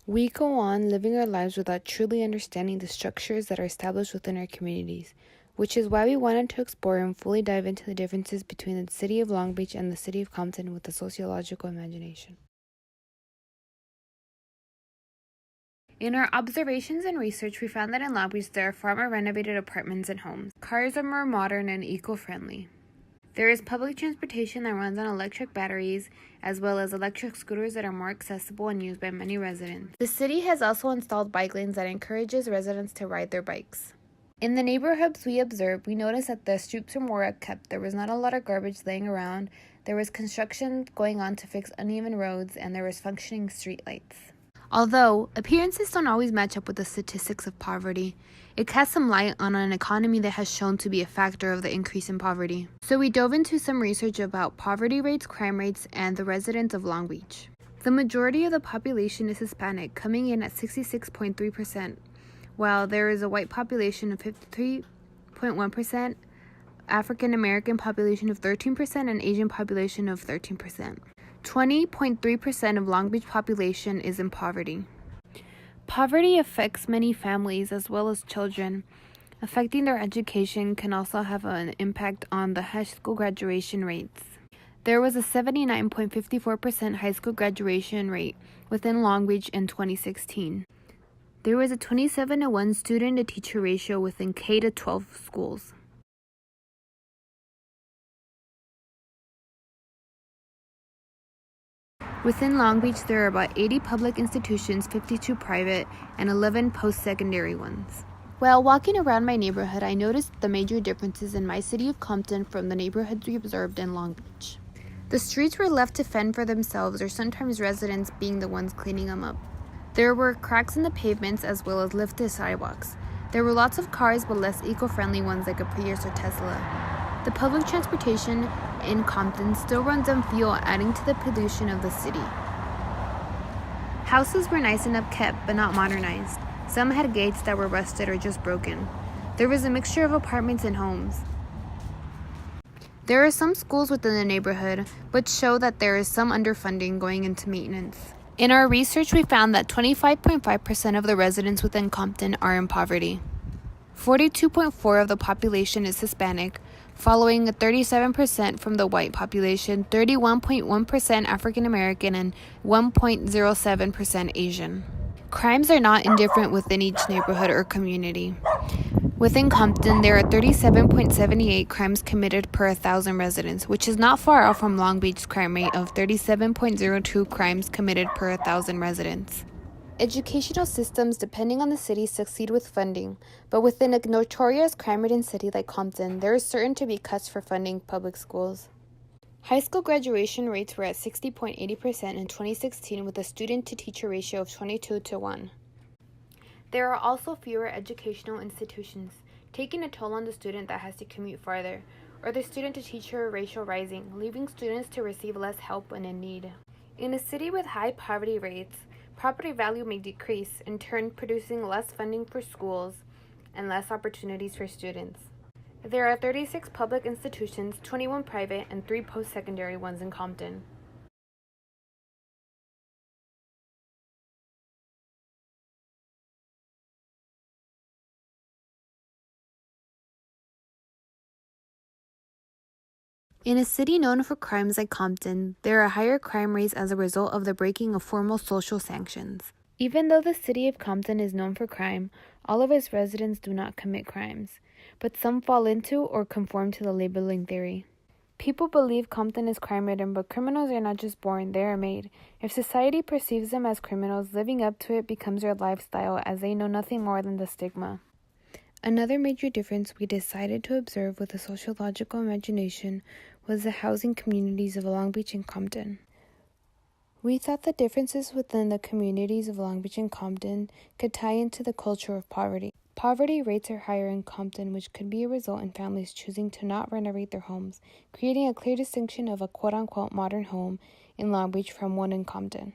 We go on living our lives without truly understanding the structures that are established within our communities, which is why we wanted to explore and fully dive into the differences between the city of Long Beach and the city of Compton with a sociological imagination. In our observations and research, we found that in Long Beach there are far more renovated apartments and homes. Cars are more modern and eco-friendly. There is public transportation that runs on electric batteries, as well as electric scooters that are more accessible and used by many residents. The city has also installed bike lanes that encourages residents to ride their bikes. In the neighborhoods we observed, we noticed that the streets were more kept. There was not a lot of garbage laying around, there was construction going on to fix uneven roads, and there was functioning streetlights. Although appearances don't always match up with the statistics of poverty, it casts some light on an economy that has shown to be a factor of the increase in poverty. So we dove into some research about poverty rates, crime rates, and the residents of Long Beach. The majority of the population is Hispanic, coming in at 66.3%, while there is a white population of 53.1%, African American population of 13%, and Asian population of 13%. 20.3% of Long Beach population is in poverty. Poverty affects many families as well as children. Affecting their education can also have an impact on the high school graduation rates. There was a 79.54% high school graduation rate within Long Beach in 2016. There was a 27-to-1 student-to-teacher ratio within K-12 schools. Within Long Beach, there are about 80 public institutions, 52 private, and 11 post-secondary ones. While walking around my neighborhood, I noticed the major differences in my city of Compton from the neighborhoods we observed in Long Beach. The streets were left to fend for themselves, or sometimes residents being the ones cleaning them up. There were cracks in the pavements as well as lifted sidewalks. There were lots of cars, but less eco-friendly ones like a Prius or Tesla. The public transportation in Compton still runs on fuel, adding to the pollution of the city. Houses were nice and upkept, but not modernized. Some had gates that were rusted or just broken. There was a mixture of apartments and homes. There are some schools within the neighborhood, which show that there is some underfunding going into maintenance. In our research, we found that 25.5% of the residents within Compton are in poverty. 42.4% of the population is Hispanic, following at 37% from the white population, 31.1% African American, and 1.07% Asian. Crimes are not indifferent within each neighborhood or community. Within Compton, there are 37.78 crimes committed per 1,000 residents, which is not far off from Long Beach's crime rate of 37.02 crimes committed per 1,000 residents. Educational systems, depending on the city, succeed with funding, but within a notorious crime-ridden city like Compton, there is certain to be cuts for funding public schools. High school graduation rates were at 60.80% in 2016 with a student-to-teacher ratio of 22-to-1. There are also fewer educational institutions, taking a toll on the student that has to commute farther, or the student-to-teacher ratio rising, leaving students to receive less help when in need. In a city with high poverty rates, property value may decrease, in turn producing less funding for schools and less opportunities for students. There are 36 public institutions, 21 private, and 3 post-secondary ones in Compton. In a city known for crimes like Compton, there are higher crime rates as a result of the breaking of formal social sanctions. Even though the city of Compton is known for crime, all of its residents do not commit crimes, but some fall into or conform to the labeling theory. People believe Compton is crime-ridden, but criminals are not just born, they are made. If society perceives them as criminals, living up to it becomes their lifestyle as they know nothing more than the stigma. Another major difference we decided to observe with a sociological imagination was the housing communities of Long Beach and Compton. We thought the differences within the communities of Long Beach and Compton could tie into the culture of poverty. Poverty rates are higher in Compton, which could be a result in families choosing to not renovate their homes, creating a clear distinction of a quote-unquote modern home in Long Beach from one in Compton.